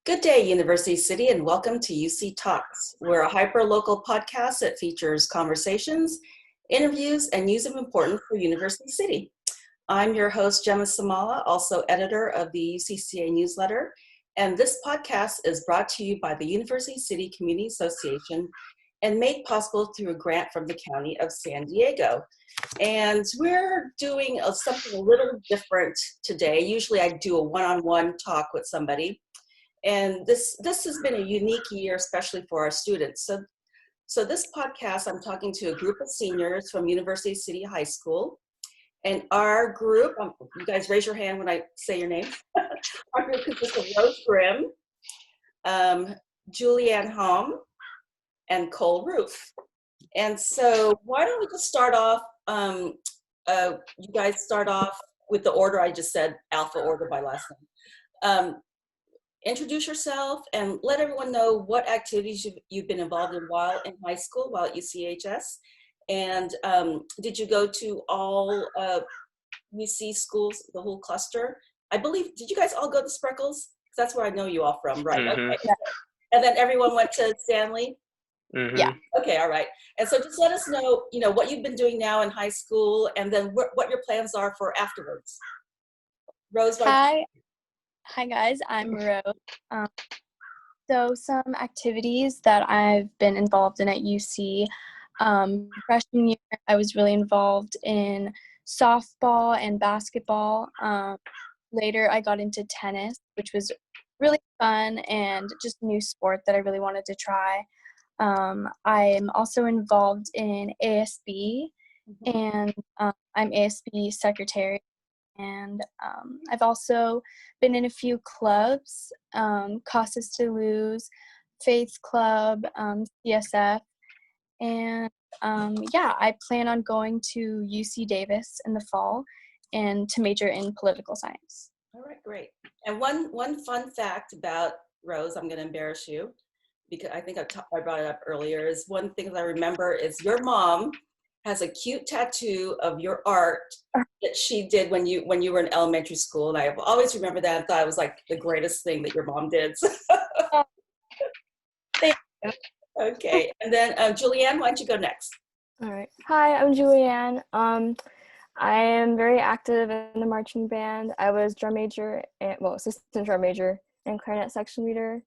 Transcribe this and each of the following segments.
Good day, University City, and welcome to UC Talks. We're a hyper-local podcast that features conversations, interviews, and news of importance for University City. I'm your host, Jemma Samala, also editor of the UCCA newsletter, and this podcast is brought to you by the University City Community Association and made possible through a grant from the County of San Diego. And we're doing something a little different today. Usually I do a one-on-one talk with somebody. And this has been a unique year, especially for our students. So this podcast, I'm talking to a group of seniors from University City High School. And our group, you guys raise your hand when I say your name. Our group consists of Rose Grimm, Julianne Hom, and Cole Roof. And so why don't we just start off, you guys start off with the order I just said, alpha order by last name. Introduce yourself and let everyone know what activities you've been involved in while in high school, while at UCHS. And did you go to all UC schools, the whole cluster? I believe, did you guys all go to Spreckles? Because that's where I know you all from, right? Mm-hmm. Okay. And then everyone went to Stanley? Mm-hmm. Yeah. Okay, all right. And so just let us know, what you've been doing now in high school and then what your plans are for afterwards. Rose, Hi guys, I'm Rose. So some activities that I've been involved in at UC. Freshman year, I was really involved in softball and basketball. Later, I got into tennis, which was really fun and just a new sport that I really wanted to try. I'm also involved in ASB, and I'm ASB secretary. And I've also been in a few clubs, Causes to Lose, Faith Club, CSF, and I plan on going to UC Davis in the fall and to major in political science. All right, great. And one fun fact about Rose, I'm going to embarrass you because I think I brought it up earlier, is one thing that I remember is your mom has a cute tattoo of your art that she did when you were in elementary school. And I always remember that and thought it was like the greatest thing that your mom did. Thank you. Okay. And then Julianne, why don't you go next? All right. Hi, I'm Julianne. I am very active in the marching band. I was drum major, assistant drum major and clarinet section leader.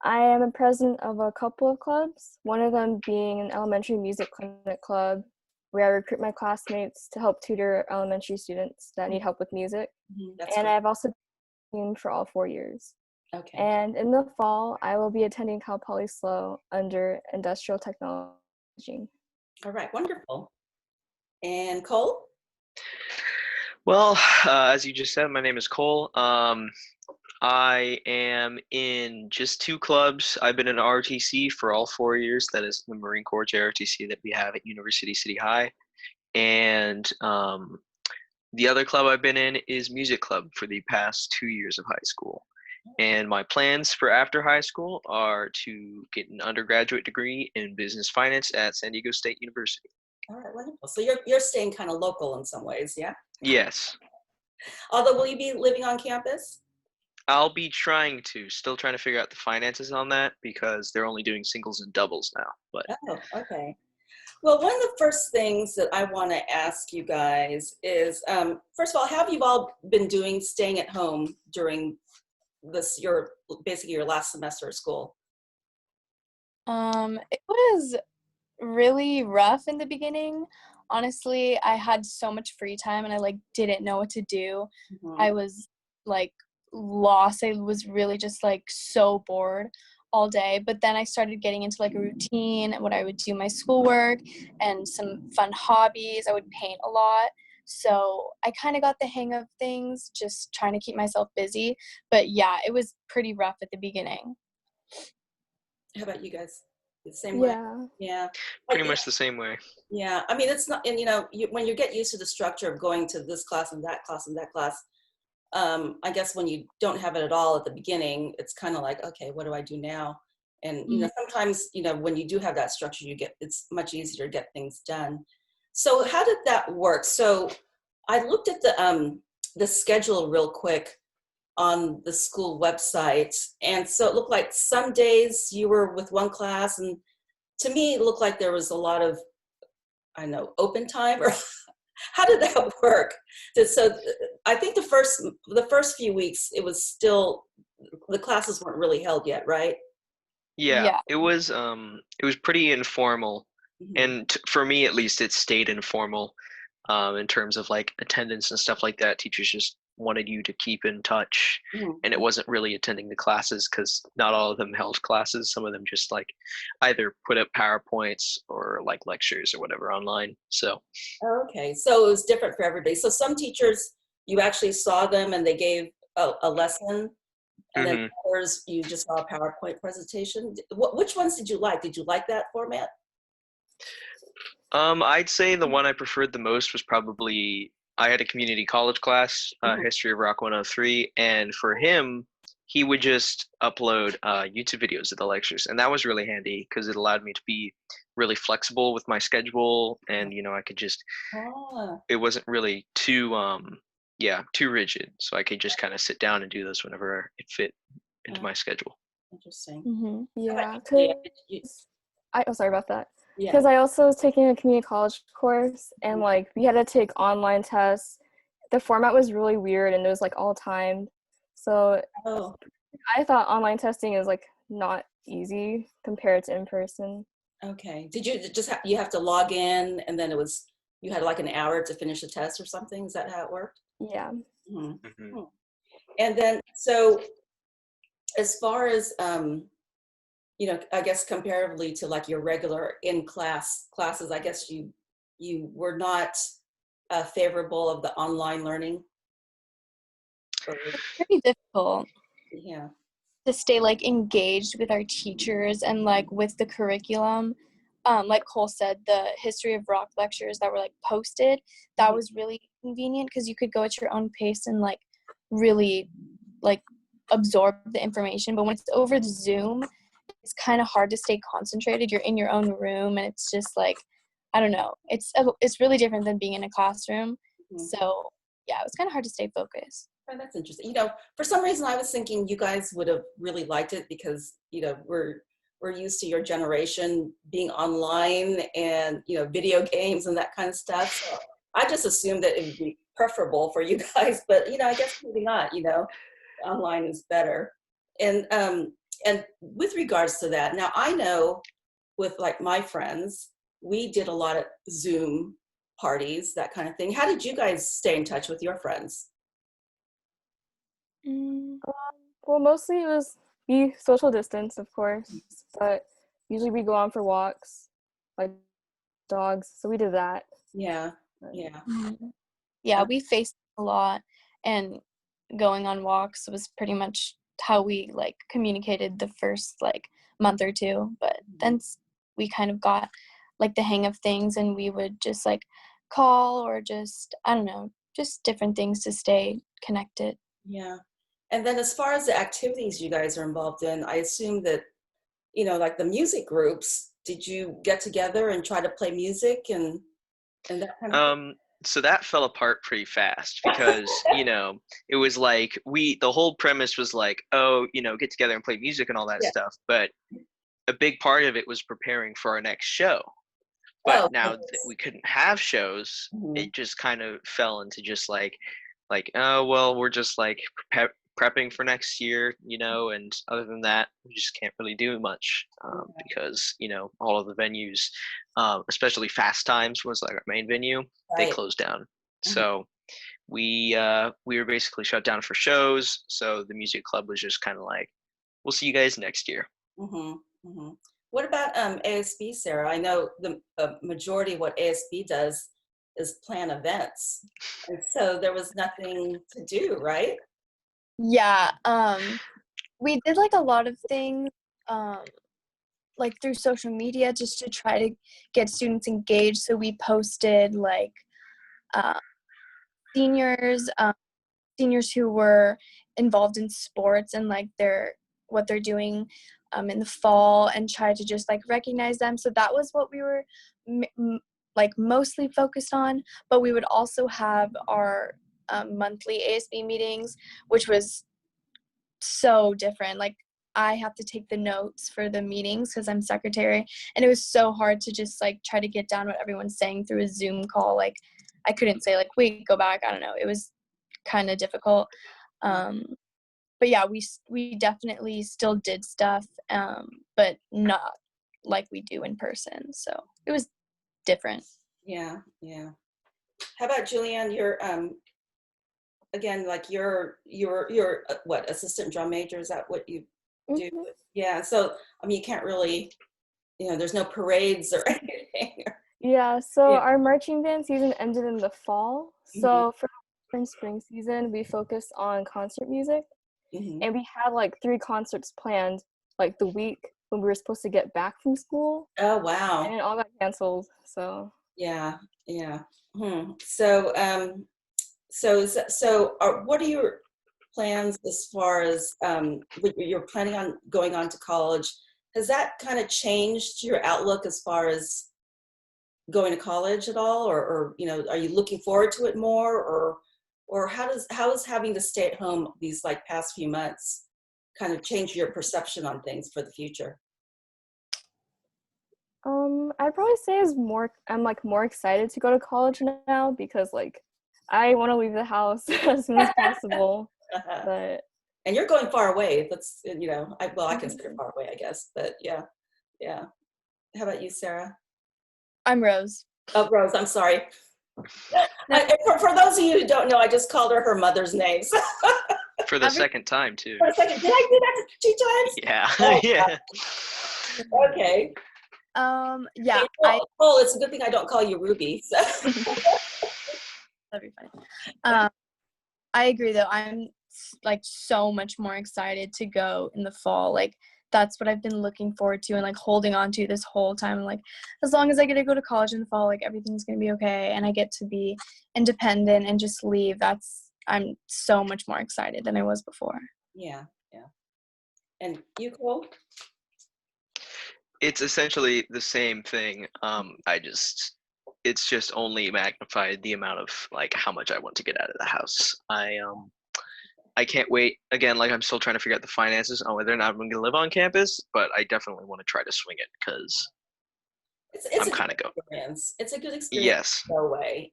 I am a president of a couple of clubs, one of them being an elementary music clinic club, where I recruit my classmates to help tutor elementary students that need help with music. And I've also been for all 4 years. Okay. And in the fall, I will be attending Cal Poly SLO under industrial technology. All right, wonderful. And Cole? Well, as you just said, my name is Cole. I am in just 2 clubs. I've been in ROTC for all 4 years. That is the Marine Corps JROTC that we have at University City High. And the other club I've been in is Music Club for the past 2 years of high school. And my plans for after high school are to get an undergraduate degree in business finance at San Diego State University. All right, wonderful. So you're staying kind of local in some ways, yeah? Yes. Although, will you be living on campus? I'll be still trying to figure out the finances on that because they're only doing singles and doubles now. But Oh, okay. Well, one of the first things that I want to ask you guys is, first of all, how have you all been doing staying at home during basically your last semester of school? It was really rough in the beginning. Honestly, I had so much free time and I didn't know what to do. I was lost. I was really just so bored all day. But then I started getting into a routine and what I would do my schoolwork and some fun hobbies. I would paint a lot. So I kind of got the hang of things, just trying to keep myself busy. But yeah, it was pretty rough at the beginning. How about you guys? The same way? Yeah. Pretty much the same way. Yeah. I mean, it's not, and when you get used to the structure of going to this class and that class and that class, I guess when you don't have it at all at the beginning, it's kind of like, okay, what do I do now? And, sometimes, when you do have that structure, it's much easier to get things done. So how did that work? So I looked at the schedule real quick on the school website. And so it looked like some days you were with one class, and to me it looked like there was a lot of, I don't know, open time, or how did that work? So I think the first few weeks it was still, the classes weren't really held yet, right? Yeah, Yeah. it was pretty informal, Mhm. and for me at least, it stayed informal in terms of like attendance and stuff like that. Teachers just wanted you to keep in touch, Mhm. and it wasn't really attending the classes because not all of them held classes. Some of them just like either put up PowerPoints or like lectures or whatever online. So Okay, so it was different for everybody. So some teachers, you actually saw them and they gave a lesson, and then mhm. others, you just saw a PowerPoint presentation. Which ones did you like? Did you like that format? I'd say the one I preferred the most was probably I had a community college class, Mhm. History of Rock 103, and for him, he would just upload YouTube videos of the lectures, and that was really handy because it allowed me to be really flexible with my schedule, and I could just Ah, it wasn't really too rigid, so I could just kind of sit down and do this whenever it fit into ah, my schedule. interesting. Mm-hmm. How about Yeah, you, Julia? because sorry about that. Yeah. Because I also was taking a community college course, and like we had to take online tests. The format was really weird, and it was like all timed. So Oh, I thought online testing is like not easy compared to in person. okay. Did you just you have to log in, and then you had like an hour to finish a test or something? Is that how it worked? Yeah. Mhm. Hmm. Hmm. And then, so as far as I guess comparatively to like your regular classes, I guess you were not favorable of the online learning. Or, Pretty difficult yeah. to stay like engaged with our teachers and like with the curriculum. Like Cole said, the history of rock lectures that were like posted, that Mhm. was really convenient because you could go at your own pace and like really like absorb the information. But when it's over the Zoom, it's kind of hard to stay concentrated. You're in your own room, and it's just like, I don't know. It's really different than being in a classroom. Mhm. So yeah, it was kind of hard to stay focused. Oh, that's interesting. For some reason, I was thinking you guys would have really liked it because we're used to your generation being online and video games and that kind of stuff. So I just assumed that it would be preferable for you guys, but I guess maybe not. Online is better. And with regards to that, now I know with like my friends, we did a lot of Zoom parties, that kind of thing. How did you guys stay in touch with your friends? Mm. Well, mostly it was we social distance, of course, but usually we go on for walks, like dogs. So we did that. Yeah, yeah. Mhm. Yeah, Uh, we faced a lot, and going on walks was pretty much how we like communicated the first like month or two. But then we kind of got like the hang of things, and we would just like call or just, I don't know, just different things to stay connected. yeah. And then as far as the activities you guys are involved in, I assume that, like the music groups, did you get together and try to play music and that kind of thing? So that fell apart pretty fast because, it was like the whole premise was like, oh, get together and play music and all that Yeah. stuff. But a big part of it was preparing for our next show. But Oh, now that goodness. we couldn't have shows, Mhm. it just kind of fell into just like, oh, well, we're just like prepping for next year, and other than that, we just can't really do much because, all of the venues, especially Fast Times was like our main venue, they Right. closed down. Mhm. So we were basically shut down for shows. So the music club was just kind of like, we'll see you guys next year. Mhm. Mhm. What about ASB, Sarah? I know the majority of what ASB does is plan events, and so there was nothing to do, right? Yeah, we did like a lot of things, um, like through social media just to try to get students engaged. So we posted like uh, seniors, seniors who were involved in sports and like what they're doing in the fall, and try to just like recognize them. So that was what we were like mostly focused on. But we would also have our monthly ASB meetings, which was so different. Like, I have to take the notes for the meetings because I'm secretary, and it was so hard to just like try to get down what everyone's saying through a Zoom call. Like, I couldn't say like, wait, go back. I don't know. It was kind of difficult. But yeah, we definitely still did stuff, but not like we do in person. So it was different. Yeah, yeah. How about Julianne? You're again, like you're what, assistant drum major? Is that what you do? Mhm. Yeah. So I mean, you can't really, there's no parades or anything. Yeah, so Yeah. our marching band season ended in the fall. Mhm, So for spring season, we focused on concert music, mhm. and we had like 3 concerts planned like the week when we were supposed to get back from school, Oh and wow. it all got canceled. So Yeah, yeah. So what are your plans as far as what you're planning on going on to college? Has that kind of changed your outlook as far as going to college at all, or are you looking forward to it more, or how is having to stay at home these like past few months kind of change your perception on things for the future? I'd probably say I'm like more excited to go to college now because like I want to leave the house as soon as possible. But And you're going far away. That's, I consider Mhm. far away, I guess, but yeah, yeah. How about you, Sarah? I'm Rose. Oh, Rose, I'm sorry. No, For those of you who don't know, I just called her her mother's names. For the every second time too. For a second, did I do that 2 times? Yeah. Oh, Yeah. okay. yeah, Hey, well, it's a good thing I don't call you Ruby. So. that'd be funny. I agree though. I'm like so much more excited to go in the fall. Like, that's what I've been looking forward to and like holding on to this whole time. Like, as long as I get to go to college in the fall, like everything's gonna be okay, and I get to be independent and just leave. I'm so much more excited than I was before. Yeah, yeah. And you, Cole? It's essentially the same thing. It's just only magnified the amount of like how much I want to get out of the house. I can't wait. Again, like I'm still trying to figure out the finances on whether or not I'm going to live on campus, but I definitely want to try to swing it because It's I'm a good kind of going. experience. It's a good experience Yes. to go away.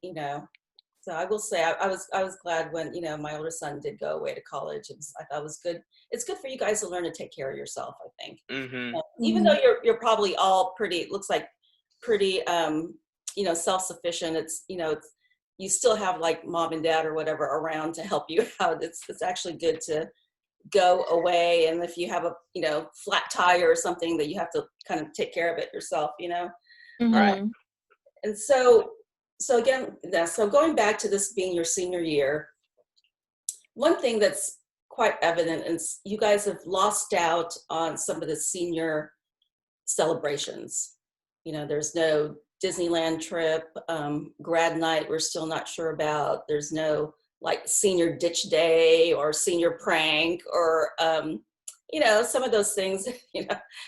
So I will say I was glad when my older son did go away to college. I thought it was good. It's good for you guys to learn to take care of yourself, I think. Mhm. Even though you're probably all pretty, it looks like pretty self-sufficient. You still have like mom and dad or whatever around to help you out. It's actually good to go away, and if you have a flat tire or something that you have to kind of take care of it yourself. Right. And so again, so going back to this being your senior year, one thing that's quite evident is you guys have lost out on some of the senior celebrations. There's no Disneyland trip, grad night we're still not sure about. There's no like senior ditch day or senior prank or some of those things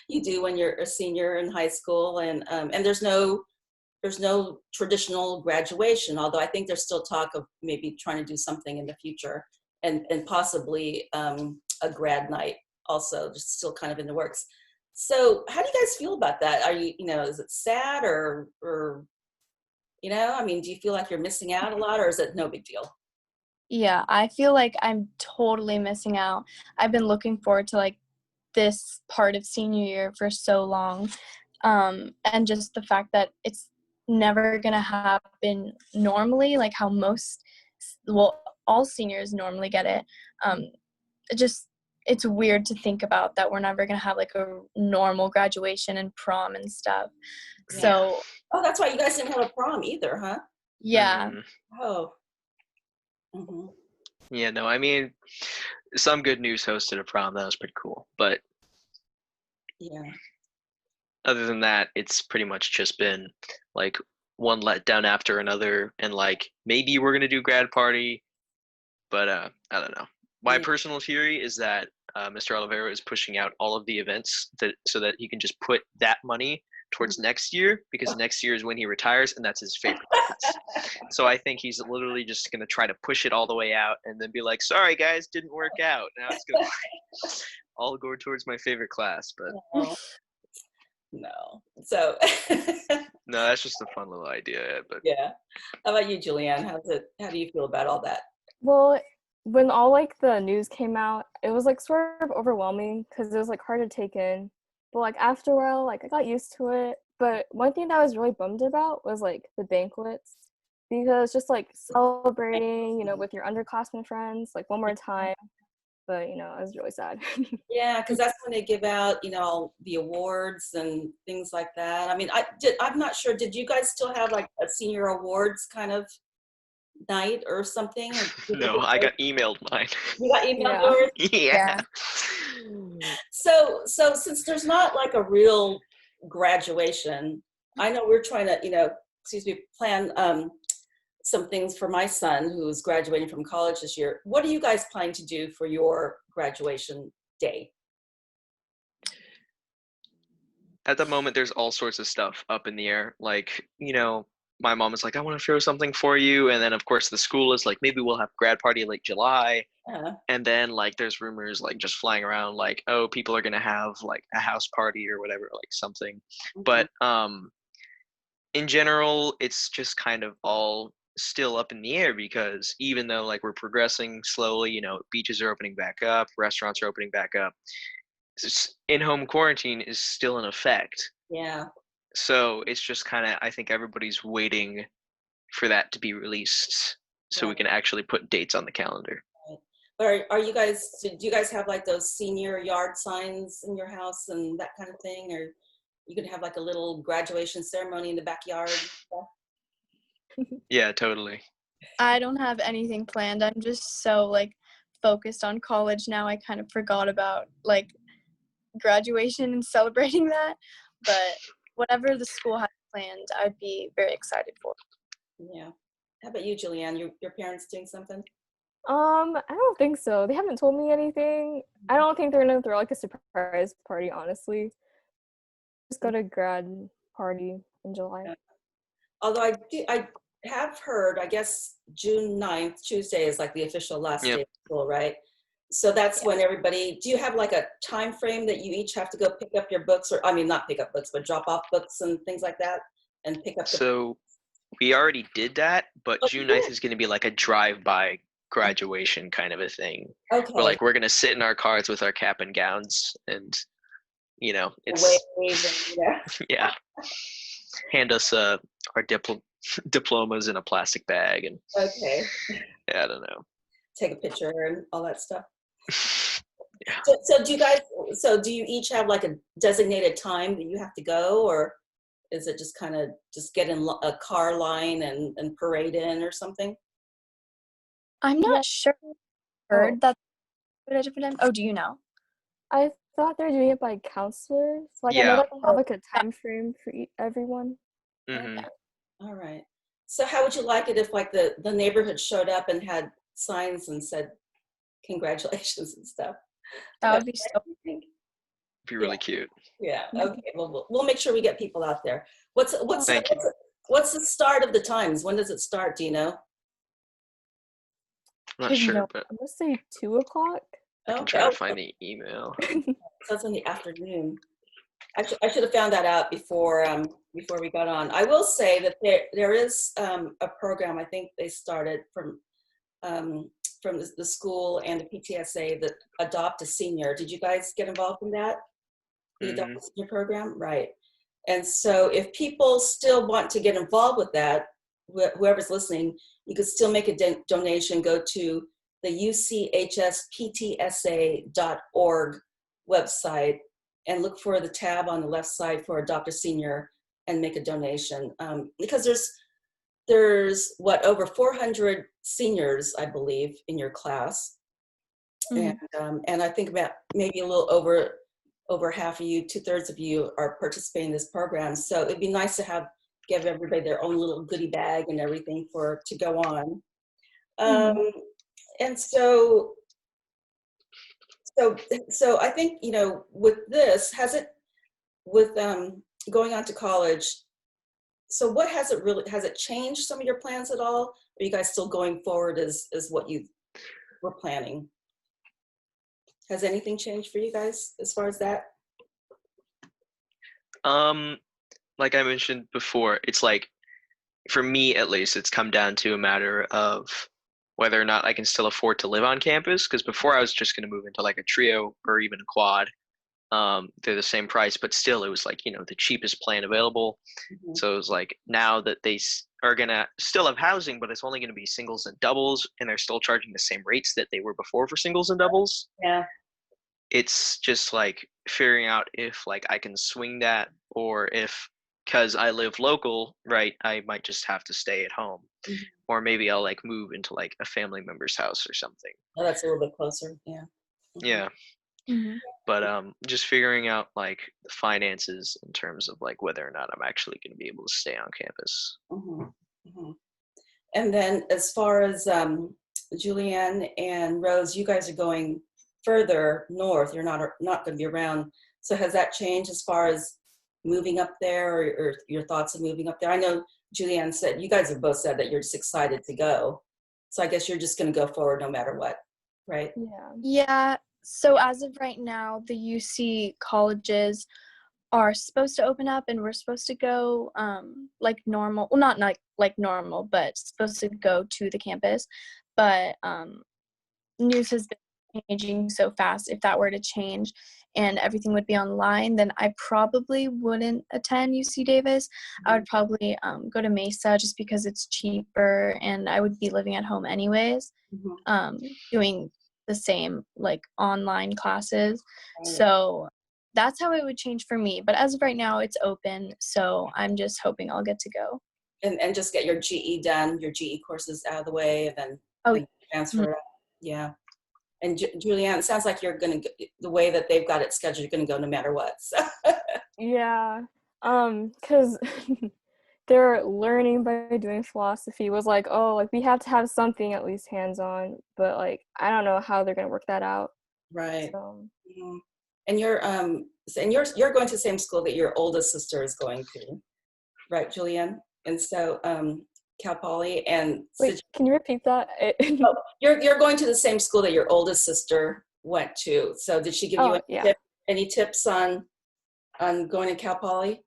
you do when you're a senior in high school, and there's no traditional graduation, although I think there's still talk of maybe trying to do something in the future, and possibly a grad night also, just still kind of in the works. So how do you guys feel about that? Are you, is it sad or I mean, do you feel like you're missing out a lot, or is it no big deal? Yeah, I feel like I'm totally missing out. I've been looking forward to like this part of senior year for so long. And just the fact that it's never going to happen normally, like how all seniors normally get it. It just, it's weird to think about that we're never going to have like a normal graduation and prom and stuff. Yeah. So, Oh, that's why you guys didn't have a prom either, huh? yeah. Mhm. Oh. Mm-hmm. Yeah, no, I mean, some good news hosted a prom. That was pretty cool. But Yeah. other than that, it's pretty much just been like one letdown after another. And like maybe we're going to do grad party, but I don't know. My Yeah. personal theory is that Mr. Oliveira is pushing out all of the events so that he can just put that money towards next year, because next year is when he retires, and that's his favorite class. So I think he's literally just going to try to push it all the way out and then be like, sorry guys, didn't work out. Now it's going to all go towards my favorite class. But Oh, no. So, no, that's just a fun little idea. But yeah. How about you, Julianne? How do you feel about all that? Well, when all like the news came out, it was like sort of overwhelming because it was like hard to take in. But like after a while, like I got used to it. But one thing that I was really bummed about was like the banquets, because just like celebrating, with your underclassmen friends, like one more time. But I was really sad. Yeah, because that's when they give out, the awards and things like that. I mean, I'm not sure. Did you guys still have like a senior awards kind of night or something? Or no, I got emailed mine. You got emailed Yeah. yours? Yeah. So since there's not like a real graduation, I know we're trying to, plan some things for my son who's graduating from college this year. What are you guys planning to do for your graduation day? At the moment, there's all sorts of stuff up in the air. Like, my mom is like, I want to throw something for you. And then, of course, the school is like, maybe we'll have grad party late July. And then, like, there's rumors, like, just flying around, like, oh, people are going to have, like, a house party or whatever, like, something. But in general, it's just kind of all still up in the air, because even though, like, we're progressing slowly, beaches are opening back up, restaurants are opening back up, in-home quarantine is still in effect. Yeah. So it's just kind of, I think everybody's waiting for that to be released so we can actually put dates on the calendar. But do you guys have like those senior yard signs in your house and that kind of thing? Or you could have like a little graduation ceremony in the backyard? Yeah, totally. I don't have anything planned. I'm just so like focused on college now. I kind of forgot about like graduation and celebrating that. But whatever the school has planned, I'd be very excited for. Yeah. How about you, Julianne? Your parents doing something? I don't think so. They haven't told me anything. I don't think they're gonna throw like a surprise party, honestly. Just go to grad party in July. Yeah. Although I have heard, I guess June 9th, Tuesday, is like the official last day of school, right? So that's when everybody, do you have like a time frame that you each have to go pick up your books, or, I mean, not pick up books, but drop off books and things like that and pick up So we already did that, but June 9th is going to be like a drive-by graduation kind of a thing. Okay. Where like we're going to sit in our cars with our cap and gowns and, it's, yeah, hand us our diplomas in a plastic bag. And okay. Yeah, I don't know. Take a picture and all that stuff. Yeah. So do you each have like a designated time that you have to go, or is it just kind of just get in a car line and parade in or something? I'm not sure. Heard that at a different time. Oh, do you know? I thought they were doing it by counselors. Like I know that they have like a time frame for everyone. Mm-hmm. Okay. All right. So how would you like it if like the neighborhood showed up and had signs and said congratulations and stuff? That would be so Be really cute. Yeah. Okay. Well, we'll make sure we get people out there. What's Thank you. What's the start of the times? When does it start? Do you know? I'm not sure, but I'm gonna say 2:00. I can try to find the email. That's in the afternoon. I should have found that out before we got on. I will say that there is a program, I think they started from the school and the PTSA, that Adopt a Senior. Did you guys get involved in that? The Adopt a Senior program? Right. And so if people still want to get involved with that, whoever's listening, you could still make a donation. Go to the UCHSPTSA.org website and look for the tab on the left side for Adopt a Senior and make a donation. Because there's over 400 seniors, I believe, in your class. Mm-hmm. And I think about maybe a little over half of you, 2/3 of you are participating in this program. So it'd be nice to give everybody their own little goodie bag and everything to go on. And so I think, with this, with going on to college, so what has it changed some of your plans at all? Are you guys still going forward as what you were planning? Has anything changed for you guys as far as that? Like I mentioned before, it's like, for me at least, it's come down to a matter of whether or not I can still afford to live on campus. Because before I was just going to move into like a trio or even a quad. They're the same price, but still it was like, the cheapest plan available. Mhm. So it was like, now that they are going to still have housing, but it's only going to be singles and doubles, and they're still charging the same rates that they were before for singles and doubles. Yeah. It's just like figuring out if like I can swing that, or if, because I live local, right, I might just have to stay at home. Mhm. Or maybe I'll like move into like a family member's house or something. Oh, that's a little bit closer. Yeah. Mhm. Yeah. Mm-hmm. But just figuring out like the finances in terms of like whether or not I'm actually going to be able to stay on campus. Mhm. Mhm. And then as far as Julianne and Rose, you guys are going further north. You're not going to be around. So has that changed as far as moving up there, or your thoughts of moving up there? I know Julianne said, you guys have both said that you're just excited to go. So I guess you're just going to go forward no matter what, right? Yeah. Yeah. So as of right now, the UC colleges are supposed to open up, and we're supposed to go like normal. Well, not like normal, but supposed to go to the campus. But news has been changing so fast. If that were to change and everything would be online, then I probably wouldn't attend UC Davis. I would probably go to Mesa just because it's cheaper, and I would be living at home anyways, Mhm. doing the same like online classes. Right. So that's how it would change for me. But as of right now, it's open. So I'm just hoping I'll get to go. And just get your GE done, your GE courses out of the way, and then Oh, then transfer it. Yeah. And Julianne, it sounds like you're going to, the way that they've got it scheduled, you're going to go no matter what. So. Yeah. Because their learning by doing philosophy was like, oh, like we have to have something at least hands-on, but like I don't know how they're gonna work that out. Right. So Mhm. And you're going to the same school that your oldest sister is going to, right, Julianne? And so Cal Poly and wait, can you repeat that? oh, you're going to the same school that your oldest sister went to. So did she give you Oh, yeah. any tips on going to Cal Poly?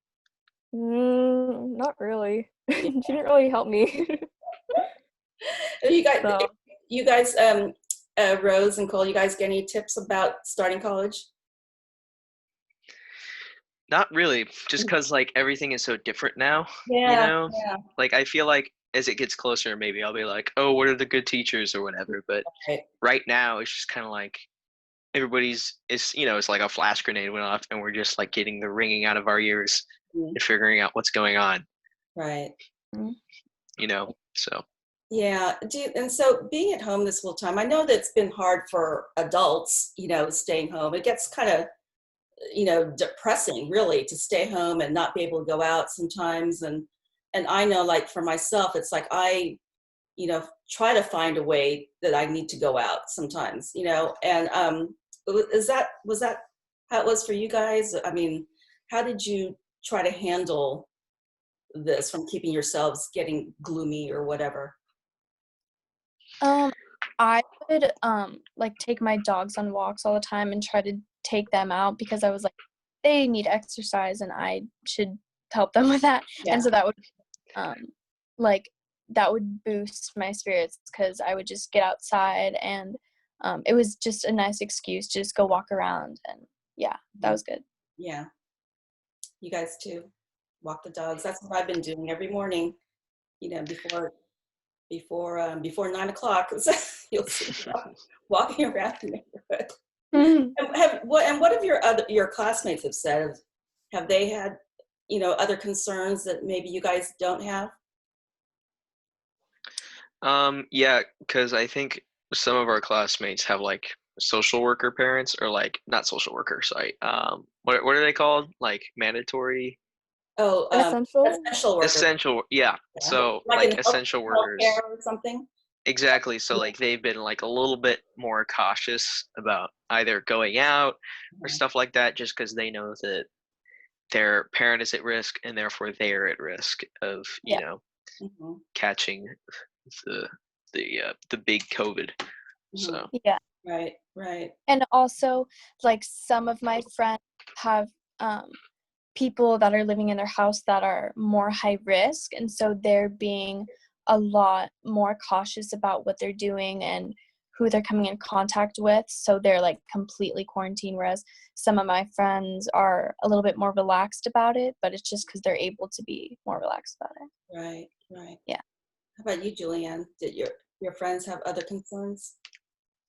Not really. She didn't really help me. You guys, So you guys, Rose and Cole, you guys get any tips about starting college? Not really, just because like everything is so different now, Yeah. Like I feel like as it gets closer, maybe I'll be like, oh, what are the good teachers or whatever. But Right. right now, it's just kind of like it's like a flash grenade went off, and we're just like getting the ringing out of our ears Mhm. and figuring out what's going on, Right. So. Yeah. And so being at home this whole time, I know that it's been hard for adults, staying home. It gets kind of, depressing really to stay home and not be able to go out sometimes. And I know, like, for myself, it's like I, try to find a way that I need to go out sometimes, and was that how it was for you guys? I mean, how did you try to handle this from keeping yourselves getting gloomy or whatever? I would like take my dogs on walks all the time and try to take them out, because I was like, they need exercise and I should help them with that. Yeah. And so that would like that would boost my spirits, because I would just get outside, and it was just a nice excuse to just go walk around, and yeah, that was good. Yeah. You guys too. Walk the dogs. That's what I've been doing every morning, before 9 o'clock. You'll see me walking around the neighborhood. And what have your classmates have said? Have they had, other concerns that maybe you guys don't have? Yeah, because I think some of our classmates have like social worker parents, or like not social worker, sorry. What are they called? Like mandatory, Oh, essential. essential workers. essential, yeah. Yeah. So Like like in essential workers. healthcare or something? Exactly. So Yeah. like they've been like a little bit more cautious about either going out or stuff like that, just because they know that their parent is at risk, and therefore they're at risk of catching the big COVID. So yeah. Right. And also, like, some of my friends have people that are living in their house that are more high risk, and so they're being a lot more cautious about what they're doing and who they're coming in contact with, so they're like completely quarantined, whereas some of my friends are a little bit more relaxed about it, but it's just because they're able to be more relaxed about it. Right. Yeah. How about you, Julianne? Did your friends have other concerns?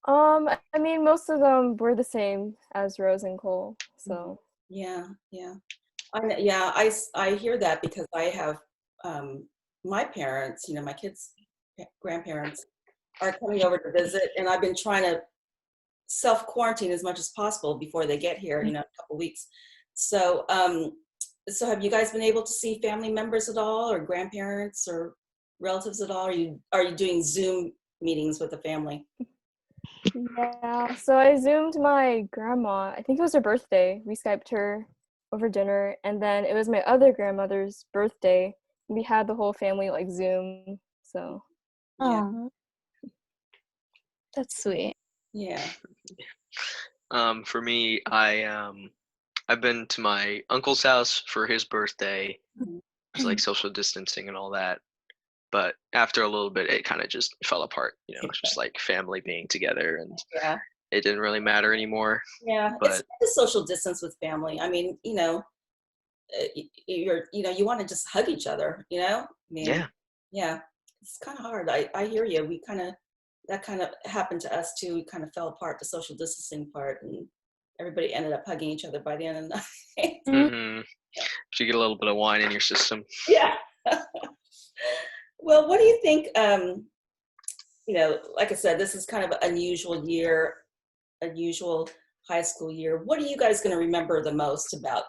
I mean, most of them were the same as Rose and Cole, so. Yeah. I hear that because I have my parents, my kids' grandparents are coming over to visit, and I've been trying to self-quarantine as much as possible before they get here, a couple weeks. So, so have you guys been able to see family members at all, or grandparents or relatives at all? Are you doing Zoom meetings with the family? Yeah, so I Zoomed my grandma. I think it was her birthday. We Skyped her over dinner, and then it was my other grandmother's birthday. We had the whole family like Zoom, so. Yeah. Aww. That's sweet. Yeah. For me, I've been to my uncle's house for his birthday. It's like social distancing and all that. But after a little bit, it kind of just fell apart. It's just like family being together, and Yeah. it didn't really matter anymore. Yeah. But It's the social distance with family. I mean, you want to just hug each other, I mean, yeah, it's kind of hard. I hear you. That kind of happened to us too. We kind of fell apart, the social distancing part, and everybody ended up hugging each other by the end of the night. mm-hmm. You get a little bit of wine in your system. Yeah. Well, what do you think? Like I said, this is kind of an unusual high school year. What are you guys going to remember the most about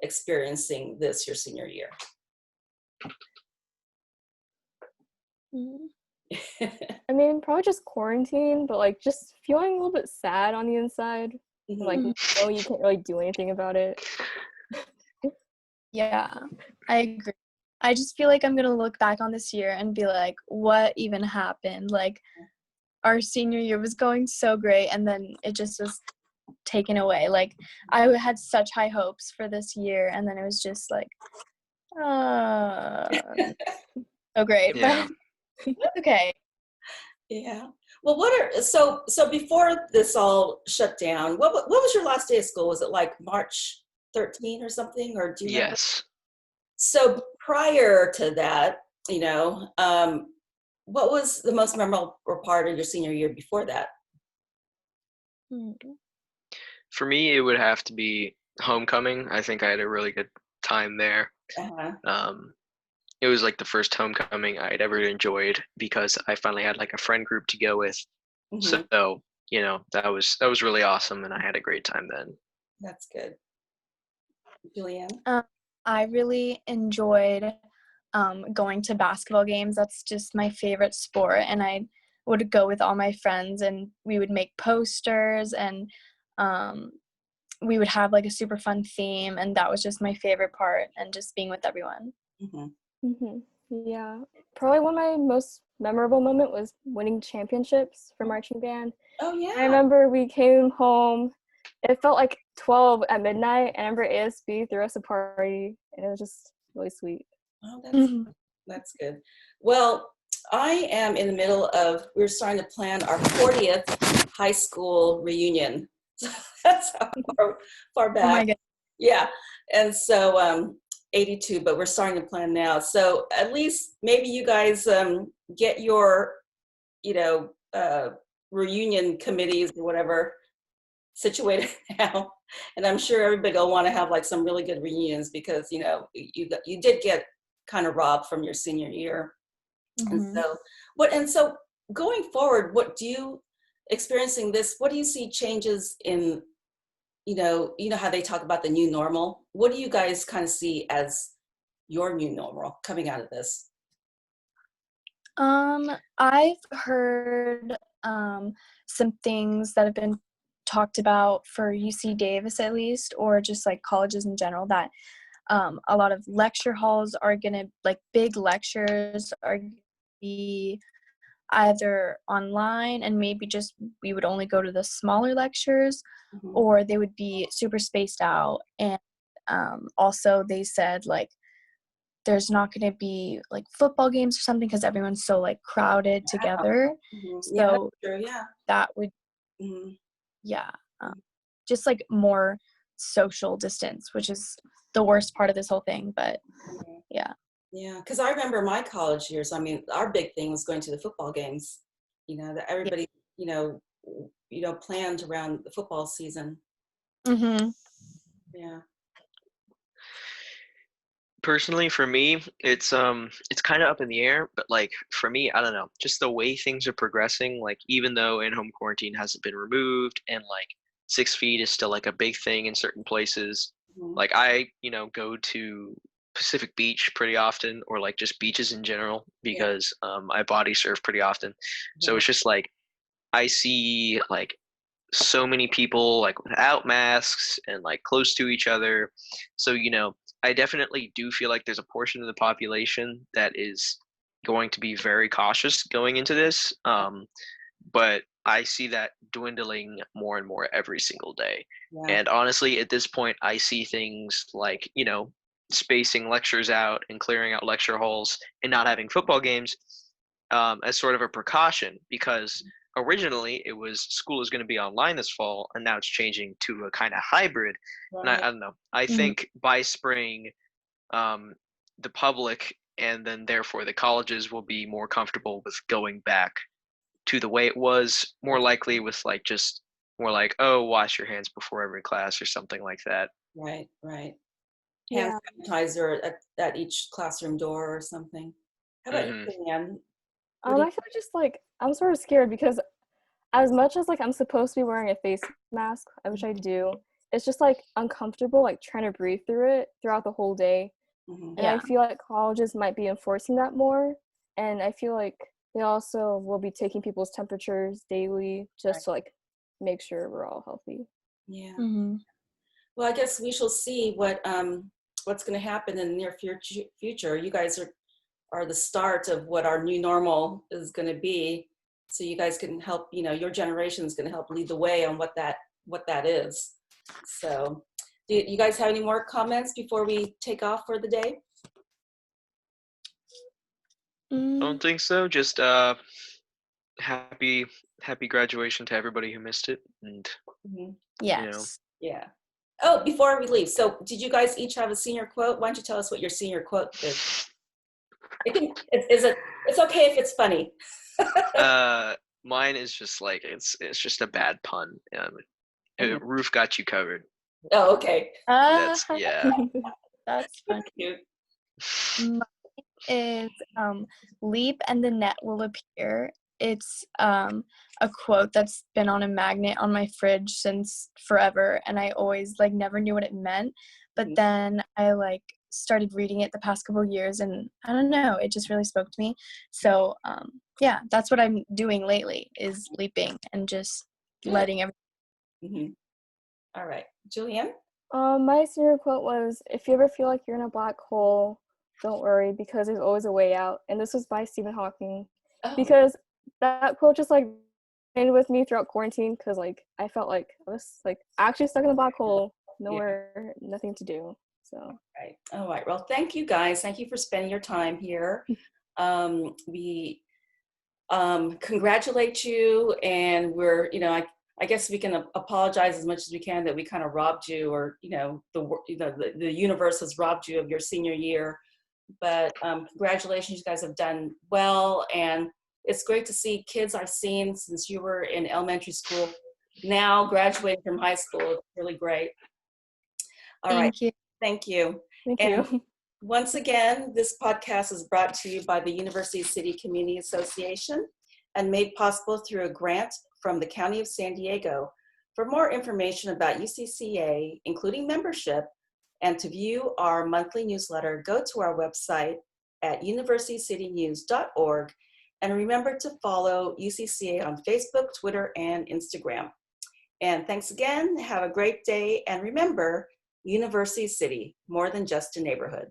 experiencing this your senior year? I mean, probably just quarantine, but like just feeling a little bit sad on the inside. Like, no, you can't really do anything about it. Yeah, I agree. I just feel like I'm going to look back on this year and be like, what even happened? Like, our senior year was going so great, and then it just was taken away. Like, I had such high hopes for this year, and then it was just like, so great. Yeah. But okay. Yeah. Well, so before this all shut down, what was your last day of school? Was it like March 13 or something, or do you remember? Yes. So prior to that, what was the most memorable part of your senior year before that? For me, it would have to be homecoming. I think I had a really good time there. Uh-huh. It was like the first homecoming I'd ever enjoyed because I finally had like a friend group to go with. Mm-hmm. So, that was really awesome, and I had a great time then. That's good. Julianne? I really enjoyed going to basketball games. That's just my favorite sport, and I would go with all my friends, and we would make posters, and we would have like a super fun theme, and that was just my favorite part, and just being with everyone. Yeah, probably one of my most memorable moment was winning championships for marching band. Oh yeah. I remember we came home, it felt like 12 at midnight, and I remember ASB threw us a party, and it was just really sweet. Oh, that's good. Well, I am in the middle of, we're starting to plan our 40th high school reunion. That's how far back. Oh my God. Yeah. And so 82, but we're starting to plan now. So at least maybe you guys get your, reunion committees or whatever situated now. And I'm sure everybody will want to have like some really good reunions because, you did get kind of robbed from your senior year. And so going forward, experiencing this, what do you see changes in, how they talk about the new normal? What do you guys kind of see as your new normal coming out of this? I've heard some things that have been talked about for UC Davis at least, or just like colleges in general, that a lot of lecture halls are gonna, like big lectures are gonna be either online and maybe just we would only go to the smaller lectures, or they would be super spaced out. And also they said like there's not going to be like football games or something because everyone's so like crowded together. So Yeah. that would just like more social distance, which is the worst part of this whole thing. But yeah, because I remember my college years. I mean, our big thing was going to the football games. That everybody planned around the football season. Yeah. Personally, for me, it's kind of up in the air, but like for me, I don't know, just the way things are progressing, like even though in-home quarantine hasn't been removed and like 6 feet is still like a big thing in certain places, like I go to Pacific Beach pretty often, or like just beaches in general, because I body surf pretty often. So it's just like I see like so many people like without masks and like close to each other. So I definitely do feel like there's a portion of the population that is going to be very cautious going into this, but I see that dwindling more and more every single day. And honestly, at this point, I see things like spacing lectures out and clearing out lecture halls and not having football games as sort of a precaution, because originally it was school is going to be online this fall, and now it's changing to a kind of hybrid. And I don't know, I think by spring the public and then therefore the colleges will be more comfortable with going back to the way it was, more likely with like just more like, oh, wash your hands before every class or something like that. Right. Hand sanitizer at each classroom door or something. How about you, Julianne? I feel just like I'm sort of scared because as much as like I'm supposed to be wearing a face mask, which I do, it's just like uncomfortable, like trying to breathe through it throughout the whole day. And I feel like colleges might be enforcing that more. And I feel like they also will be taking people's temperatures daily just to like make sure we're all healthy. Yeah. Well, I guess we shall see what's going to happen in the near future. You guys are the start of what our new normal is going to be. So you guys can help, your generation is going to help lead the way on what that is. So do you guys have any more comments before we take off for the day? I don't think so. Just happy graduation to everybody who missed it. And yes. Yeah. Oh, before we leave, so did you guys each have a senior quote? Why don't you tell us what your senior quote is? It's okay if it's funny. Mine is just like it's just a bad pun. Roof got you covered. Oh, okay. That's That's funny. Mine is leap and the net will appear. It's a quote that's been on a magnet on my fridge since forever, and I always like never knew what it meant, but then I like started reading it the past couple of years, and I don't know, it just really spoke to me. So that's what I'm doing lately, is leaping and just letting everything. All right, Julianne? My senior quote was, if you ever feel like you're in a black hole, don't worry, because there's always a way out. And this was by Stephen Hawking. Because that quote just like stayed with me throughout quarantine, because like I felt like I was like actually stuck in a black hole, nowhere, nothing to do. So all right. Well, thank you guys. Thank you for spending your time here. We congratulate you, and we're I guess we can apologize as much as we can that we kind of robbed you, or the universe has robbed you of your senior year. But congratulations, you guys have done well, and it's great to see kids I've seen since you were in elementary school now graduating from high school. It's really great. All right. Thank you. Thank you. Once again, this podcast is brought to you by the University City Community Association and made possible through a grant from the County of San Diego. For more information about UCCA, including membership, and to view our monthly newsletter, go to our website at universitycitynews.org, and remember to follow UCCA on Facebook, Twitter, and Instagram. And thanks again. Have a great day. And remember, University City, more than just a neighborhood.